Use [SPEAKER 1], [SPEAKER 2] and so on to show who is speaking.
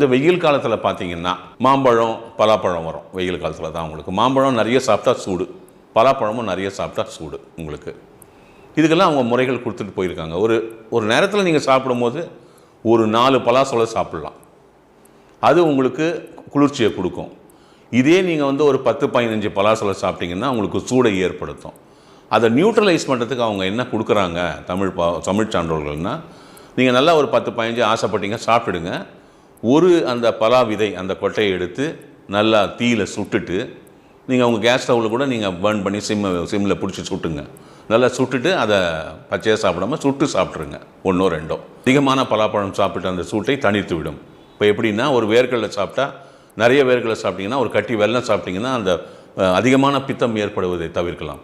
[SPEAKER 1] இந்த வெயில் காலத்தில் பார்த்தீங்கன்னா மாம்பழம் பலாப்பழம் வரும். வெயில் காலத்தில் தான் உங்களுக்கு மாம்பழம் நிறைய சாப்பிட்டா சூடு, பலாப்பழமும் நிறைய சாப்பிட்டா சூடு. உங்களுக்கு இதுக்கெல்லாம் அவங்க முறைகள் கொடுத்துட்டு போயிருக்காங்க. ஒரு நேரத்தில் நீங்கள் சாப்பிடும்போது ஒரு 4 பலாசொலை சாப்பிட்லாம். அது உங்களுக்கு குளிர்ச்சியை கொடுக்கும். இதே நீங்கள் ஒரு 10-15 பலாசொலை சாப்பிட்டீங்கன்னா உங்களுக்கு சூடை ஏற்படுத்தும். அதை நியூட்ரலைஸ் பண்ணுறதுக்கு அவங்க என்ன கொடுக்குறாங்க தமிழ் சான்றோர்கள்னால், நீங்கள் நல்லா ஒரு 10-15 ஆசைப்பட்டீங்க சாப்பிட்டுடுங்க. அந்த பலா விதை அந்த கொட்டையை எடுத்து நல்லா தீயில் சுட்டுட்டு, நீங்கள் உங்கள் கேஸ் ஸ்டவ்வில் கூட நீங்கள் பர்ன் பண்ணி சிம்மில் பிடிச்சி சுட்டுங்க. நல்லா சுட்டுட்டு அதை பச்சையாக சாப்பிடாமல் சுட்டு சாப்பிட்ருங்க. 1-2 அதிகமான பலாப்பழம் சாப்பிட்டு அந்த சூட்டை தணித்து விடும். இப்போ எப்படின்னா, ஒரு வேர்க்கடலை சாப்பிட்டா, நிறைய வேர்க்கடலை சாப்பிட்டிங்கன்னா, ஒரு கட்டி வெல்லம் சாப்பிட்டிங்கன்னா அந்த அதிகமான பித்தம் ஏற்படுவதை தவிர்க்கலாம்.